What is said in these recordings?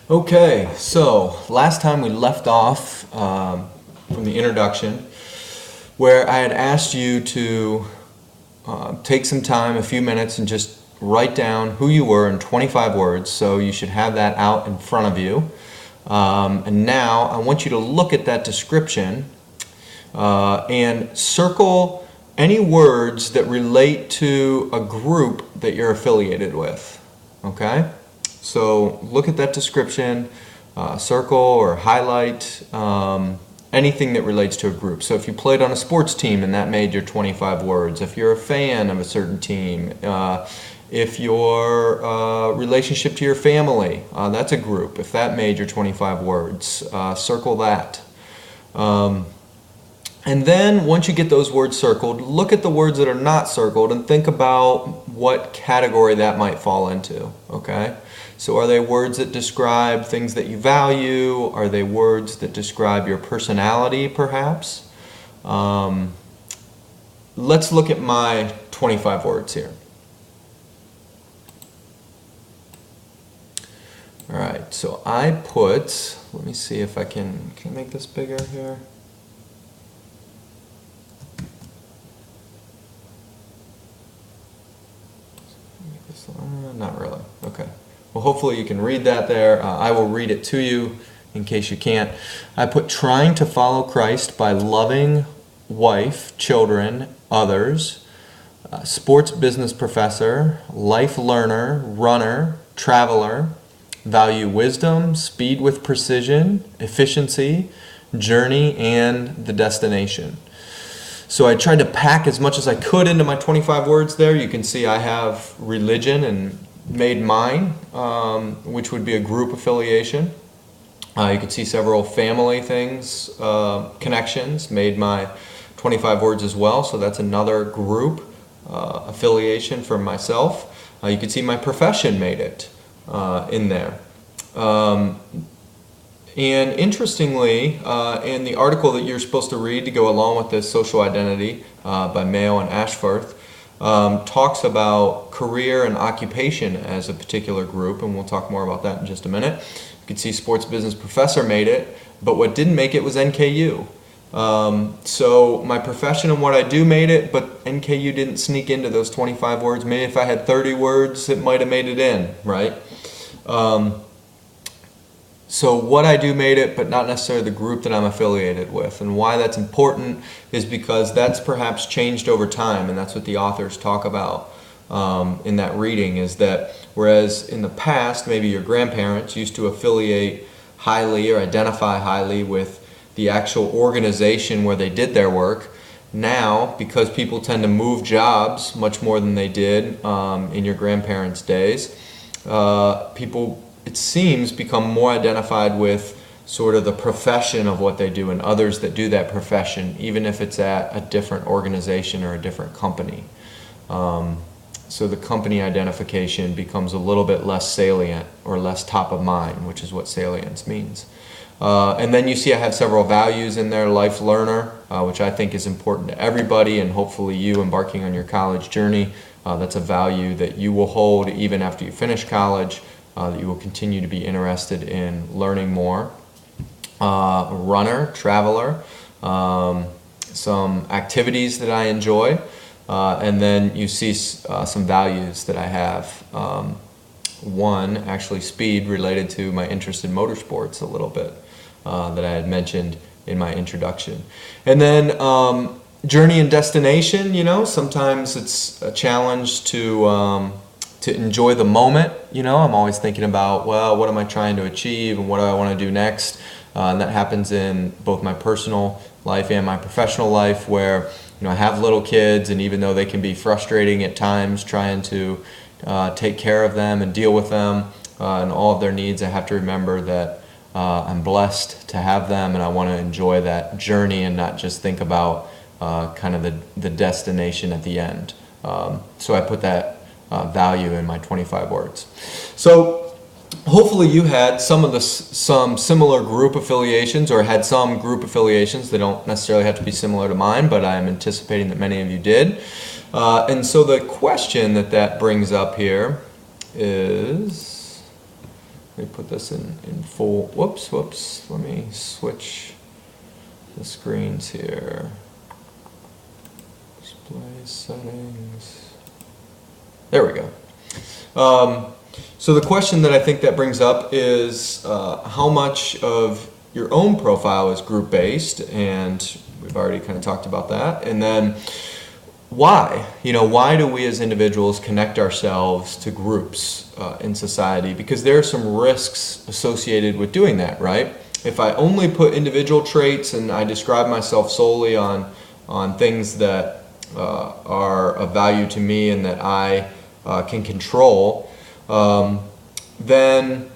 Okay, so last time we left off from the introduction where I had asked you to take some time, a few minutes, and just write down who you were in 25 words. So you should have that out in front of you. And now I want you to look at that description and circle any words that relate to a group that you're affiliated with. Okay? So look at that description, circle or highlight anything that relates to a group. So if you played on a sports team and that made your 25 words, if you're a fan of a certain team, if your relationship to your family, that's a group. If that made your 25 words, circle that. And then once you get those words circled, look at the words that are not circled and think about what category that might fall into, okay? So are they words that describe things that you value? Are they words that describe your personality, perhaps? Let's look at my 25 words here. All right, so I put, let me see if I can I make this bigger here? Not really. Okay. Well, hopefully you can read that there. I will read it to you in case you can't. I put trying to follow Christ by loving wife, children, others, sports business professor, life learner, runner, traveler, value wisdom, speed with precision, efficiency, journey, and the destination. So I tried to pack as much as I could into my 25 words there. You can see I have religion and made mine, which would be a group affiliation. You can see several family things, connections, made my 25 words as well. So that's another group affiliation for myself. You can see my profession made it in there. And interestingly, in the article that you're supposed to read to go along with this social identity by Mael and Ashforth, talks about career and occupation as a particular group, and we'll talk more about that in just a minute. You can see sports business professor made it, but what didn't make it was NKU. So my profession and what I do made it, but NKU didn't sneak into those 25 words. Maybe if I had 30 words, it might have made it in, right? So what I do made it, but not necessarily the group that I'm affiliated with. And why that's important is because that's perhaps changed over time, and that's what the authors talk about in that reading, is that whereas in the past, maybe your grandparents used to affiliate highly or identify highly with the actual organization where they did their work, now, because people tend to move jobs much more than they did in your grandparents' days, people, it seems, become more identified with sort of the profession of what they do and others that do that profession, even if it's at a different organization or a different company. So the company identification becomes a little bit less salient or less top of mind, which is what salience means. And then you see I have several values in there. Life learner, which I think is important to everybody, and hopefully you embarking on your college journey, that's a value that you will hold even after you finish college. That you will continue to be interested in learning more. Runner, traveler, some activities that I enjoy, and then you see some values that I have. One, actually speed, related to my interest in motorsports a little bit, that I had mentioned in my introduction. And then journey and destination, you know, sometimes it's a challenge to enjoy the moment. You know, I'm always thinking about, well, what am I trying to achieve and what do I want to do next? And that happens in both my personal life and my professional life, where, you know, I have little kids, and even though they can be frustrating at times trying to take care of them and deal with them and all of their needs, I have to remember that I'm blessed to have them, and I want to enjoy that journey and not just think about kind of the destination at the end. So I put that value in my 25 words. So hopefully you had some similar group affiliations, or had some group affiliations. They don't necessarily have to be similar to mine, but I'm anticipating that many of you did. And so the question that brings up here is, Let me put this in full. Whoops. Let me switch the screens here. Display settings. There we go. So the question that I think that brings up is how much of your own profile is group-based, and we've already kind of talked about that. And then why? Why do we as individuals connect ourselves to groups in society? Because there are some risks associated with doing that, right? If I only put individual traits and I describe myself solely on things that are of value to me and that I can control, then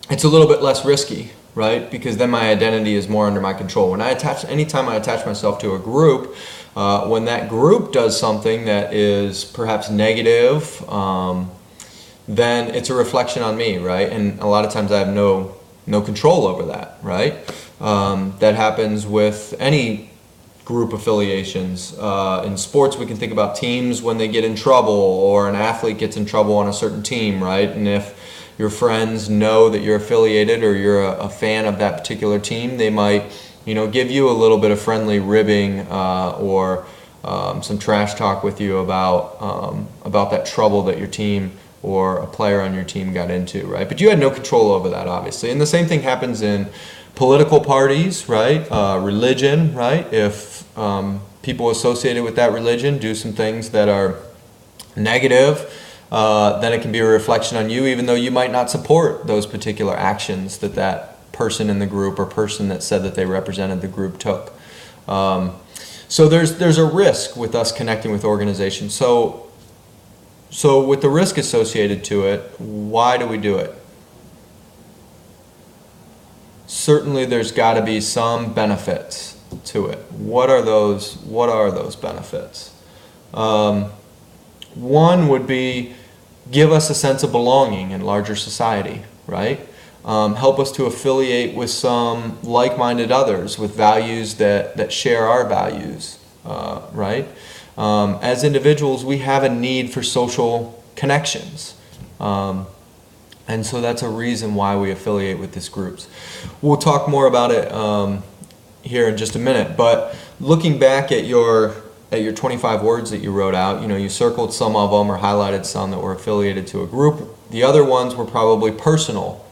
it's a little bit less risky, right? Because then my identity is more under my control. Anytime I attach myself to a group, when that group does something that is perhaps negative, then it's a reflection on me, right? And a lot of times I have no control over that, right? That happens with any group affiliations. In sports, we can think about teams when they get in trouble, or an athlete gets in trouble on a certain team, right? And if your friends know that you're affiliated or you're a fan of that particular team, they might, give you a little bit of friendly ribbing or some trash talk with you about that trouble that your team or a player on your team got into, right? But you had no control over that, obviously. And the same thing happens in political parties, right? Religion, right? If people associated with that religion do some things that are negative, then it can be a reflection on you, even though you might not support those particular actions that person in the group or person that said that they represented the group took. So there's a risk with us connecting with organizations. So with the risk associated to it, why do we do it? Certainly there's got to be some benefits to it. What are those benefits? One would be give us a sense of belonging in larger society, right? Help us to affiliate with some like-minded others with values that share our values, right? As individuals, we have a need for social connections. And so that's a reason why we affiliate with these groups. We'll talk more about it here in just a minute, but looking back at your 25 words that you wrote out, you circled some of them or highlighted some that were affiliated to a group. The other ones were probably personal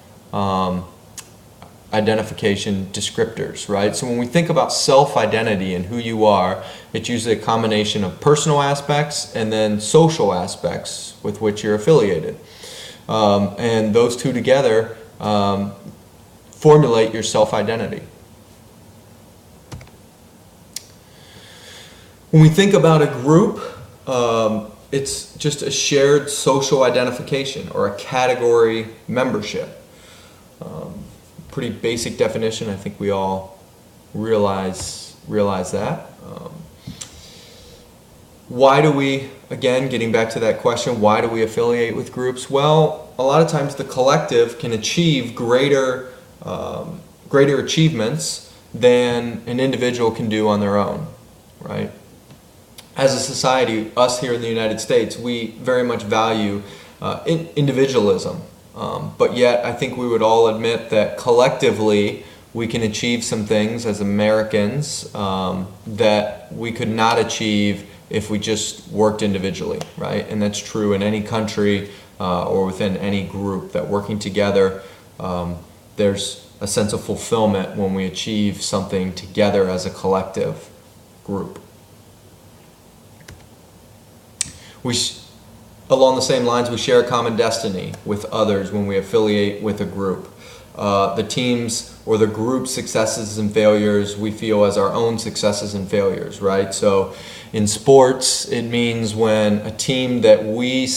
identification descriptors, right? So when we think about self-identity and who you are, it's usually a combination of personal aspects and then social aspects with which you're affiliated. And those two together formulate your self-identity. When we think about a group, it's just a shared social identification or a category membership. Pretty basic definition. I think we all realize that. Why do we, again, getting back to that question, why do we affiliate with groups? Well, a lot of times the collective can achieve greater achievements than an individual can do on their own, right? As a society, us here in the United States, we very much value individualism. But yet, I think we would all admit that collectively we can achieve some things as Americans that we could not achieve if we just worked individually, right? And that's true in any country or within any group, that working together, there's a sense of fulfillment when we achieve something together as a collective group. Along the same lines, we share a common destiny with others when we affiliate with a group. The team's or the group's successes and failures we feel as our own successes and failures, right? So in sports, it means when a team that we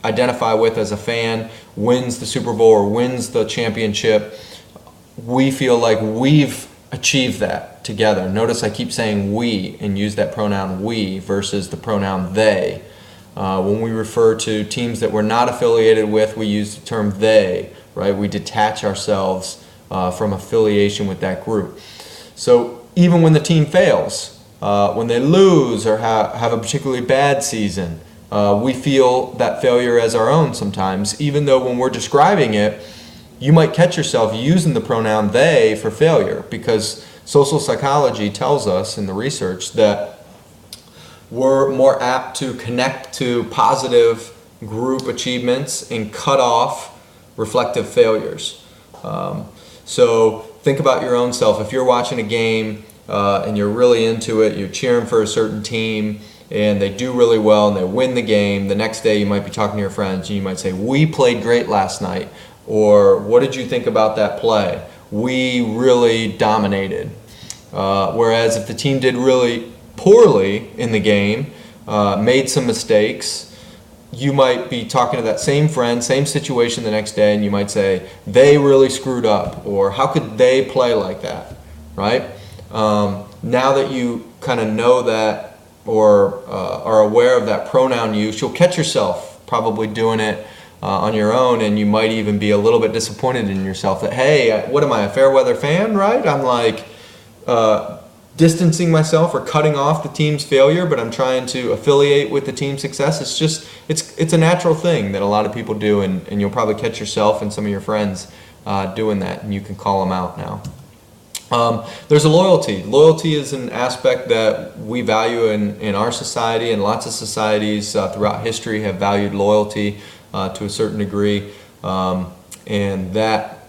identify with as a fan wins the Super Bowl or wins the championship, we feel like we've achieved that together. Notice I keep saying we and use that pronoun we versus the pronoun they. When we refer to teams that we're not affiliated with, we use the term they, right? We detach ourselves from affiliation with that group. So even when the team fails, when they lose or have a particularly bad season, we feel that failure as our own sometimes, even though when we're describing it, you might catch yourself using the pronoun they for failure, because social psychology tells us in the research that we're more apt to connect to positive group achievements and cut off reflective failures. So think about your own self. If you're watching a game and you're really into it, you're cheering for a certain team, and they do really well and they win the game, the next day you might be talking to your friends and you might say, we played great last night, or what did you think about that play? We really dominated. Whereas if the team did really poorly in the game, made some mistakes, you might be talking to that same friend, same situation the next day, and you might say, they really screwed up, or how could they play like that, right? Now that you kind of know that, or are aware of that pronoun use, you'll catch yourself probably doing it on your own, and you might even be a little bit disappointed in yourself that, hey, what am I, a fair weather fan, right? I'm like distancing myself or cutting off the team's failure, but I'm trying to affiliate with the team's success. It's just, it's a natural thing that a lot of people do, and you'll probably catch yourself and some of your friends doing that, and you can call them out now. There's a loyalty. Loyalty is an aspect that we value in our society, and lots of societies throughout history have valued loyalty to a certain degree, and that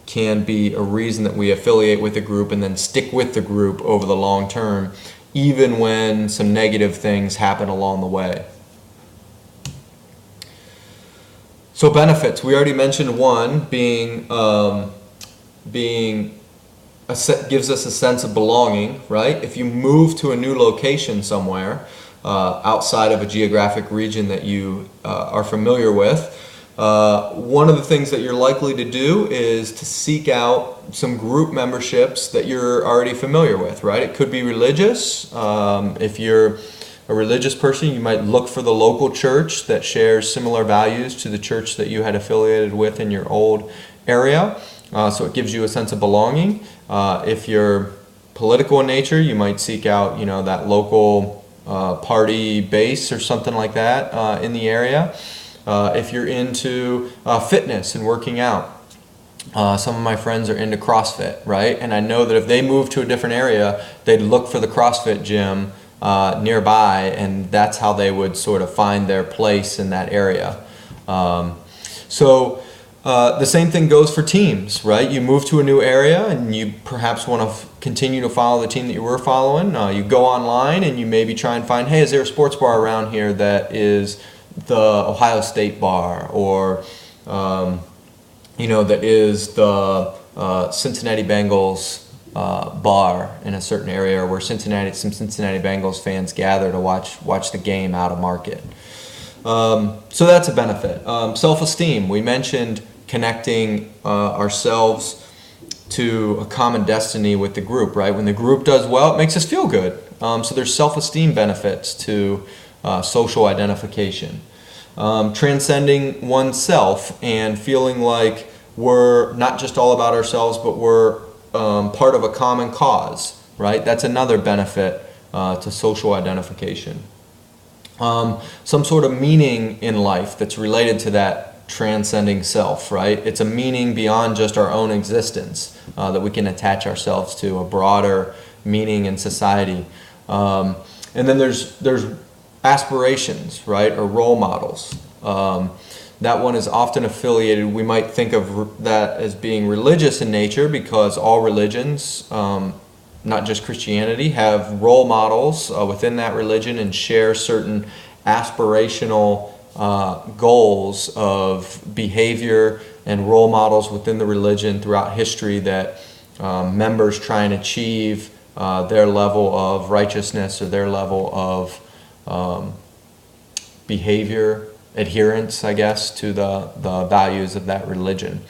can be a reason that we affiliate with a group and then stick with the group over the long term, even when some negative things happen along the way. So benefits, we already mentioned one, being gives us a sense of belonging, right? If you move to a new location somewhere outside of a geographic region that you are familiar with, one of the things that you're likely to do is to seek out some group memberships that you're already familiar with, right? It could be religious. If you're a religious person, you might look for the local church that shares similar values to the church that you had affiliated with in your old area. So it gives you a sense of belonging. If you're political in nature, you might seek out, that local party base or something like that in the area. If you're into fitness and working out, some of my friends are into CrossFit, right? And I know that if they move to a different area, they'd look for the CrossFit gym nearby, and that's how they would sort of find their place in that area. The same thing goes for teams, right? You move to a new area and you perhaps want to continue to follow the team that you were following. You go online and you maybe try and find, hey, is there a sports bar around here that is the Ohio State bar, or that is the Cincinnati Bengals bar in a certain area, where some Cincinnati Bengals fans gather to watch the game out of market. So that's a benefit. Self-esteem. We mentioned connecting ourselves to a common destiny with the group, right? When the group does well, it makes us feel good. So there's self-esteem benefits to social identification. Transcending oneself and feeling like we're not just all about ourselves, but we're part of a common cause, right? That's another benefit to social identification. Some sort of meaning in life that's related to that transcending self, right? It's a meaning beyond just our own existence that we can attach ourselves to, a broader meaning in society. And then there's aspirations, right, or role models. That one is often affiliated, we might think of that as being religious in nature, because all religions, not just Christianity, have role models within that religion and share certain aspirational goals of behavior and role models within the religion throughout history that members try and achieve their level of righteousness or their level of behavior, adherence, I guess, to the values of that religion.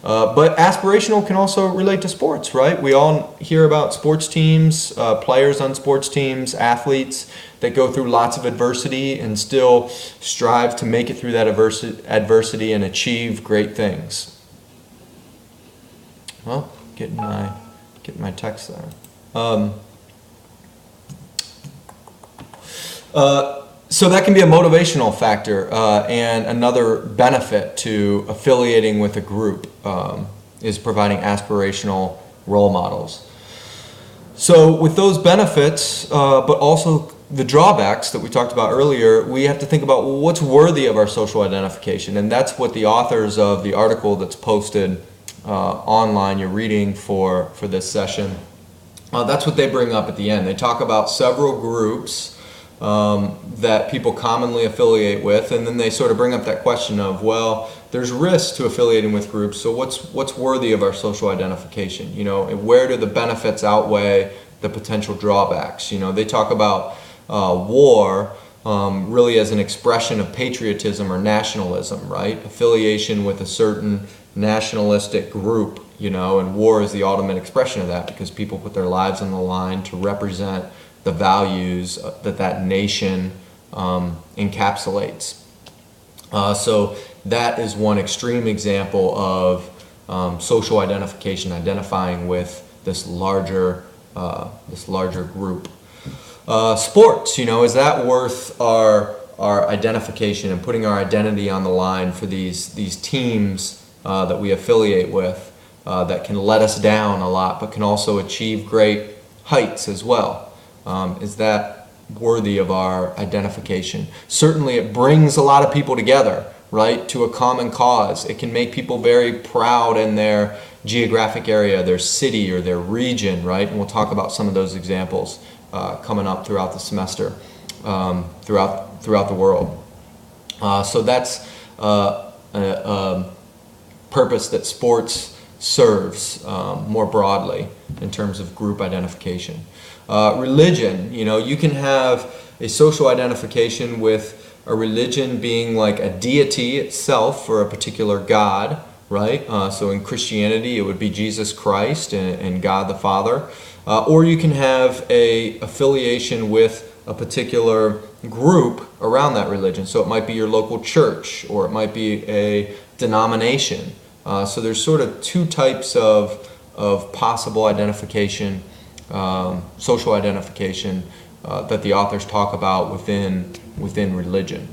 But aspirational can also relate to sports, right? We all hear about sports teams, players on sports teams, athletes that go through lots of adversity and still strive to make it through that adversity and achieve great things. Well, getting my text there. So that can be a motivational factor, and another benefit to affiliating with a group is providing aspirational role models. So with those benefits, but also the drawbacks that we talked about earlier, we have to think about, well, what's worthy of our social identification, and that's what the authors of the article that's posted online you're reading for this session, that's what they bring up at the end. They talk about several groups that people commonly affiliate with, and then they sort of bring up that question of, well, there's risk to affiliating with groups, so what's worthy of our social identification? You know, and where do the benefits outweigh the potential drawbacks? You know, they talk about war really as an expression of patriotism or nationalism, right? Affiliation with a certain nationalistic group, you know, and war is the ultimate expression of that because people put their lives on the line to represent the values that nation encapsulates. So that is one extreme example of social identification, identifying with this larger group. Sports, you know, is that worth our identification and putting our identity on the line for these teams that we affiliate with that can let us down a lot, but can also achieve great heights as well? Is that worthy of our identification? Certainly it brings a lot of people together, right, to a common cause. It can make people very proud in their geographic area, their city or their region, right? And we'll talk about some of those examples coming up throughout the semester, throughout the world. So that's a purpose that sports serves more broadly in terms of group identification. Religion, you know, you can have a social identification with a religion being like a deity itself for a particular God, right? So in Christianity, it would be Jesus Christ and God the Father. Or you can have a affiliation with a particular group around that religion. So it might be your local church, or it might be a denomination. So there's sort of two types of possible identification, social identification that the authors talk about within religion.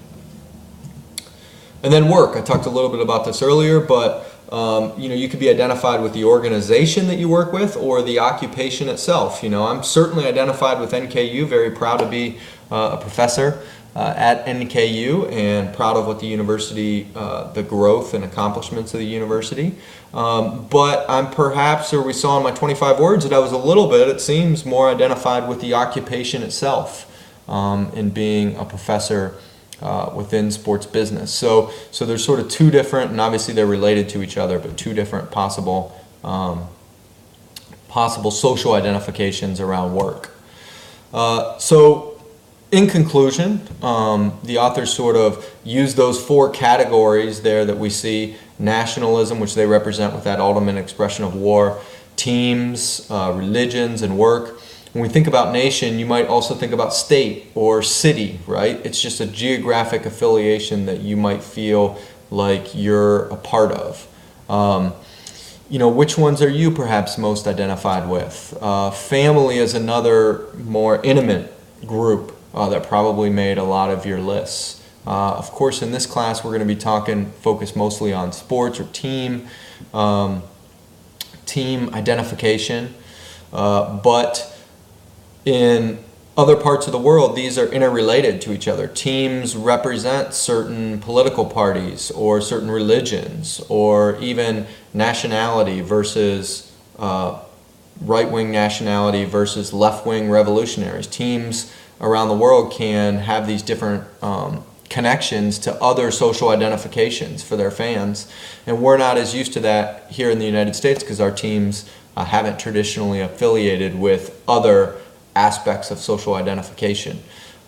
And then work. I talked a little bit about this earlier, but you know, you could be identified with the organization that you work with or the occupation itself. You know, I'm certainly identified with NKU, very proud to be a professor at NKU and proud of what the university, the growth and accomplishments of the university. But I'm perhaps, or we saw in my 25 words, that I was a little bit, it seems, more identified with the occupation itself in being a professor within sports business. So there's sort of two different, and obviously they're related to each other, but two different possible social identifications around work. So in conclusion, the authors sort of use those four categories there that we see: nationalism, which they represent with that ultimate expression of war, teams, religions, and work. When we think about nation, you might also think about state or city, right? It's just a geographic affiliation that you might feel like you're a part of. You know, which ones are you perhaps most identified with? Family is another more intimate group that probably made a lot of your lists. Of course, in this class, we're going to be focused mostly on sports or team identification, but in other parts of the world, these are interrelated to each other. Teams represent certain political parties or certain religions, or even nationality versus right-wing nationality versus left-wing revolutionaries. Teams around the world can have these different connections to other social identifications for their fans, and we're not as used to that here in the United States because our teams haven't traditionally affiliated with other aspects of social identification.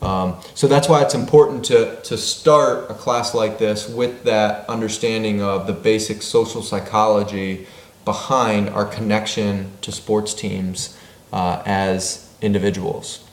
So that's why it's important to start a class like this with that understanding of the basic social psychology behind our connection to sports teams as individuals.